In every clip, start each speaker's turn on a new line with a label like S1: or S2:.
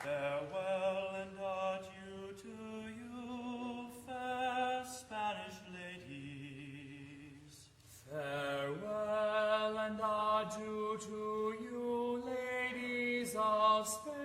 S1: Farewell and adieu to you, fair Spanish ladies.
S2: Farewell and adieu to you, ladies of Spain.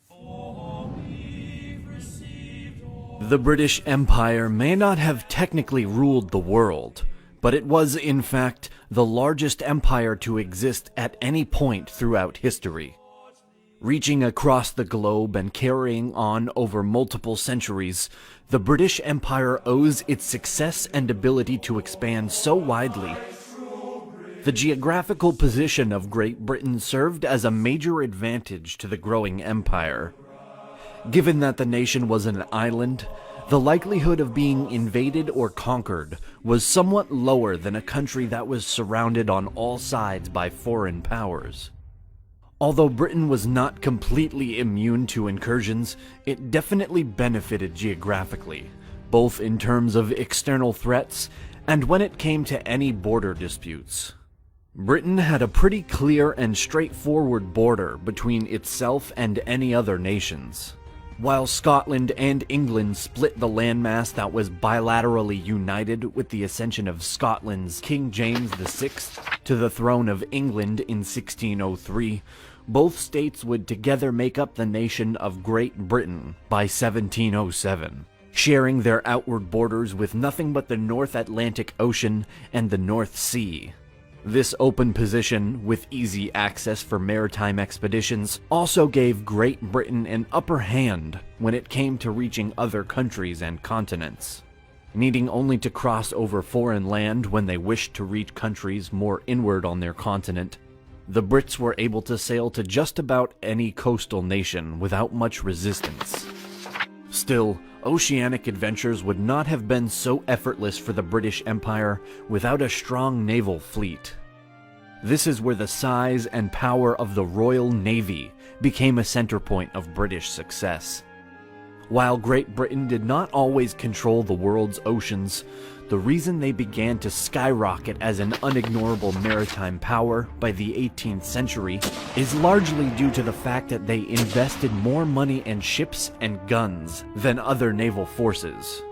S1: For we've received
S3: The British Empire may not have technically ruled the world, but it was in fact the largest empire to exist at any point throughout history. Reaching across the globe and carrying on over multiple centuries, the British Empire owes its success and ability to expand so widely. The geographical position of Great Britain served as a major advantage to the growing empire. Given that the nation was an island, the likelihood of being invaded or conquered was somewhat lower than a country that was surrounded on all sides by foreign powers. Although Britain was not completely immune to incursions, it definitely benefited geographically, both in terms of external threats and when it came to any border disputes. Britain had a pretty clear and straightforward border between itself and any other nations. While Scotland and England split the landmass that was bilaterally united with the ascension of Scotland's King James VI to the throne of England in 1603, both states would together make up the nation of Great Britain by 1707, sharing their outward borders with nothing but the North Atlantic Ocean and the North Sea. This open position, with easy access for maritime expeditions, also gave Great Britain an upper hand when it came to reaching other countries and continents. Needing only to cross over foreign land when they wished to reach countries more inward on their continent, the Brits were able to sail to just about any coastal nation without much resistance. Still, oceanic adventures would not have been so effortless for the British Empire without a strong naval fleet. This is where the size and power of the Royal Navy became a center point of British success. While Great Britain did not always control the world's oceans, the reason they began to skyrocket as an unignorable maritime power by the 18th century is largely due to the fact that they invested more money in ships and guns than other naval forces.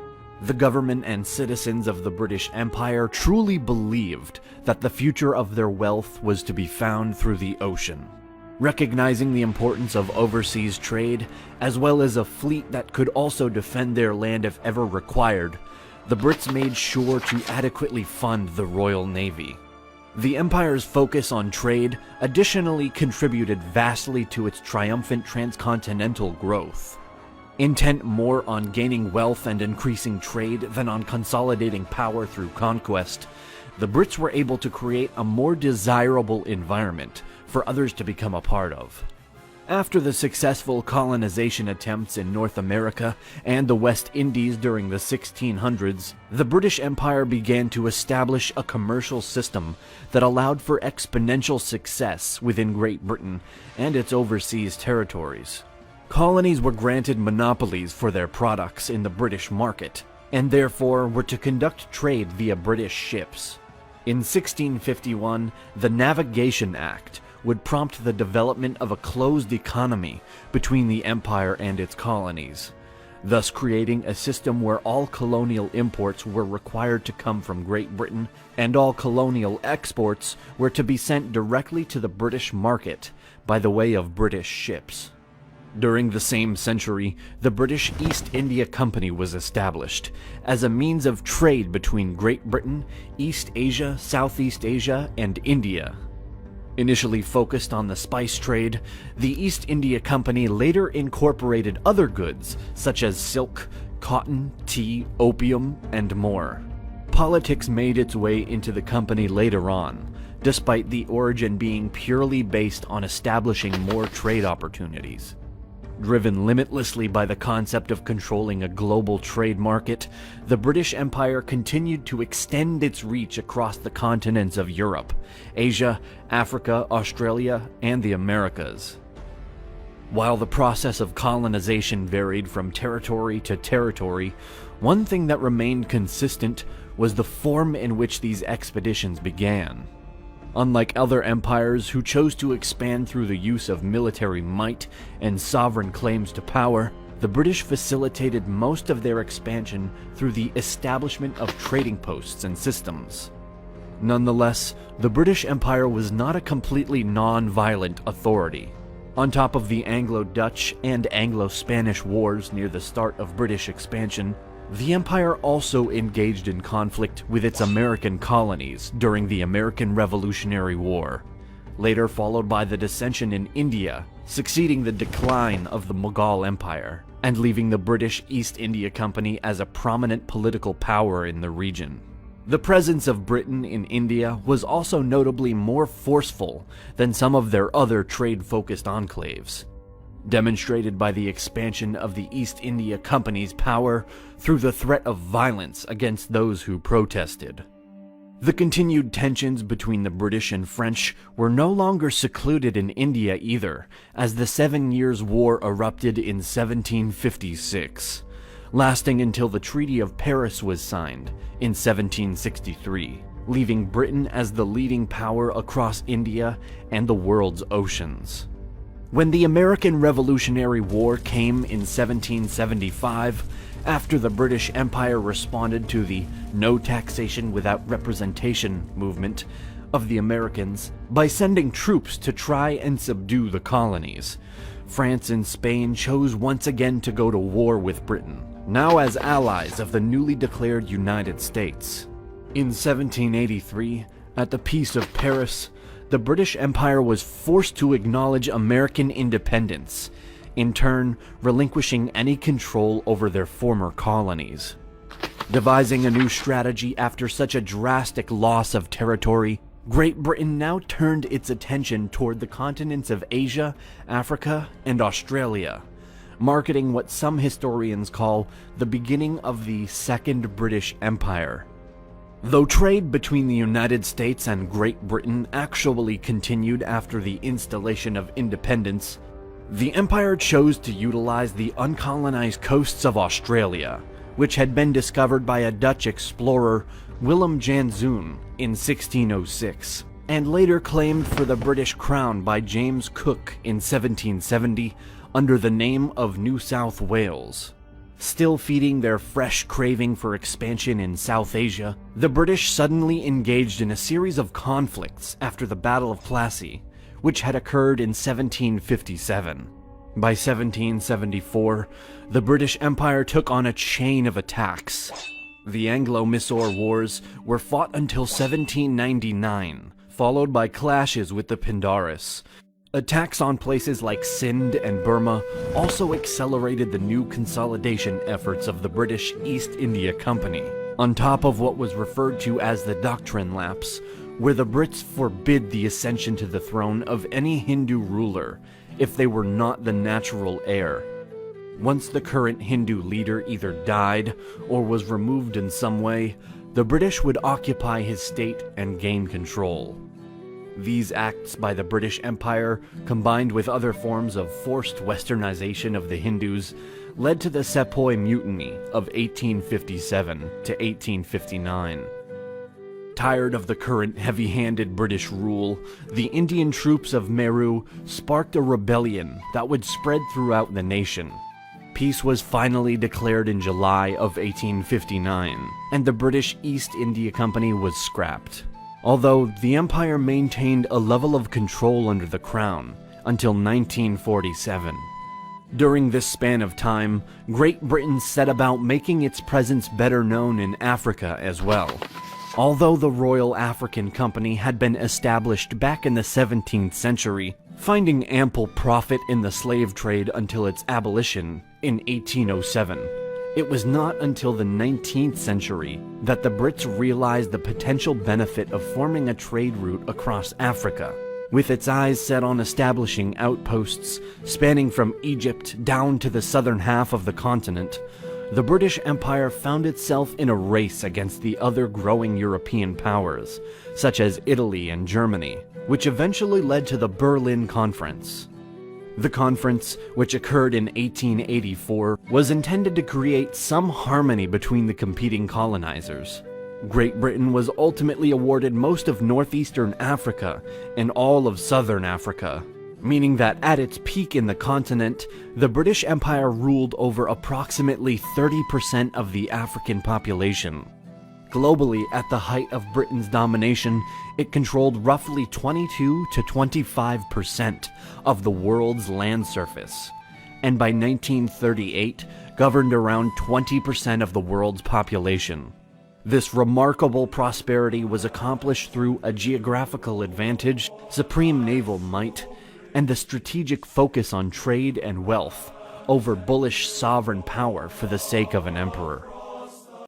S3: The government and citizens of the British Empire truly believed that the future of their wealth was to be found through the ocean. Recognizing the importance of overseas trade, as well as a fleet that could also defend their land if ever required, the Brits made sure to adequately fund the Royal Navy. The Empire's focus on trade additionally contributed vastly to its triumphant transcontinental growth. Intent more on gaining wealth and increasing trade than on consolidating power through conquest, the Brits were able to create a more desirable environment for others to become a part of. After the successful colonization attempts in North America and the West Indies during the 1600s, the British Empire began to establish a commercial system that allowed for exponential success within Great Britain and its overseas territories. Colonies were granted monopolies for their products in the British market, and therefore were to conduct trade via British ships. In 1651, the Navigation Act would prompt the development of a closed economy between the empire and its colonies, thus creating a system where all colonial imports were required to come from Great Britain and all colonial exports were to be sent directly to the British market by the way of British ships. During the same century, the British East India Company was established as a means of trade between Great Britain, East Asia, Southeast Asia, and India. Initially focused on the spice trade, the East India Company later incorporated other goods such as silk, cotton, tea, opium, and more. Politics made its way into the company later on, despite the origin being purely based on establishing more trade opportunities. Driven limitlessly by the concept of controlling a global trade market, the British Empire continued to extend its reach across the continents of Europe, Asia, Africa, Australia, and the Americas. While the process of colonization varied from territory to territory, one thing that remained consistent was the form in which these expeditions began. Unlike other empires who chose to expand through the use of military might and sovereign claims to power, the British facilitated most of their expansion through the establishment of trading posts and systems. Nonetheless, the British Empire was not a completely non-violent authority. On top of the Anglo-Dutch and Anglo-Spanish wars near the start of British expansion, the empire also engaged in conflict with its American colonies during the American Revolutionary War, later followed by the dissension in India, succeeding the decline of the Mughal Empire, and leaving the British East India Company as a prominent political power in the region. The presence of Britain in India was also notably more forceful than some of their other trade-focused enclaves, demonstrated by the expansion of the East India Company's power through the threat of violence against those who protested. The continued tensions between the British and French were no longer secluded in India either, as the 7 Years' War erupted in 1756, lasting until the Treaty of Paris was signed in 1763, leaving Britain as the leading power across India and the world's oceans. When the American Revolutionary War came in 1775, after the British Empire responded to the "no taxation without representation" movement of the Americans by sending troops to try and subdue the colonies, France and Spain chose once again to go to war with Britain, now as allies of the newly declared United States. In 1783, at the Peace of Paris, the British Empire was forced to acknowledge American independence, in turn relinquishing any control over their former colonies. Devising a new strategy after such a drastic loss of territory, Great Britain now turned its attention toward the continents of Asia, Africa, and Australia, marking what some historians call the beginning of the Second British Empire. Though trade between the United States and Great Britain actually continued after the installation of independence, the Empire chose to utilize the uncolonized coasts of Australia, which had been discovered by a Dutch explorer, Willem Janszoon, in 1606, and later claimed for the British Crown by James Cook in 1770 under the name of New South Wales. Still feeding their fresh craving for expansion in South Asia, the British suddenly engaged in a series of conflicts after the Battle of Plassey, which had occurred in 1757. By 1774, the British Empire took on a chain of attacks. The Anglo-Mysore Wars were fought until 1799, followed by clashes with the Pindaris. Attacks on places like Sindh and Burma also accelerated the new consolidation efforts of the British East India Company, on top of what was referred to as the Doctrine Lapse, where the Brits forbid the ascension to the throne of any Hindu ruler if they were not the natural heir. Once the current Hindu leader either died or was removed in some way, the British would occupy his state and gain control. These acts by the British Empire, combined with other forms of forced westernization of the Hindus, led to the Sepoy Mutiny of 1857 to 1859. Tired of the current heavy-handed British rule, the Indian troops of Meru sparked a rebellion that would spread throughout the nation. Peace was finally declared in July of 1859, and the British East India Company was scrapped, although the empire maintained a level of control under the crown until 1947. During this span of time, Great Britain set about making its presence better known in Africa as well. Although the Royal African Company had been established back in the 17th century, finding ample profit in the slave trade until its abolition in 1807, it was not until the 19th century that the Brits realized the potential benefit of forming a trade route across Africa. With its eyes set on establishing outposts spanning from Egypt down to the southern half of the continent, the British Empire found itself in a race against the other growing European powers, such as Italy and Germany, which eventually led to the Berlin Conference. The conference, which occurred in 1884, was intended to create some harmony between the competing colonizers. Great Britain was ultimately awarded most of northeastern Africa and all of southern Africa, meaning that at its peak in the continent, the British Empire ruled over approximately 30% of the African population. Globally, at the height of Britain's domination, it controlled roughly 22 to 25% of the world's land surface, and by 1938, governed around 20% of the world's population. This remarkable prosperity was accomplished through a geographical advantage, supreme naval might, and the strategic focus on trade and wealth over bullish sovereign power for the sake of an emperor.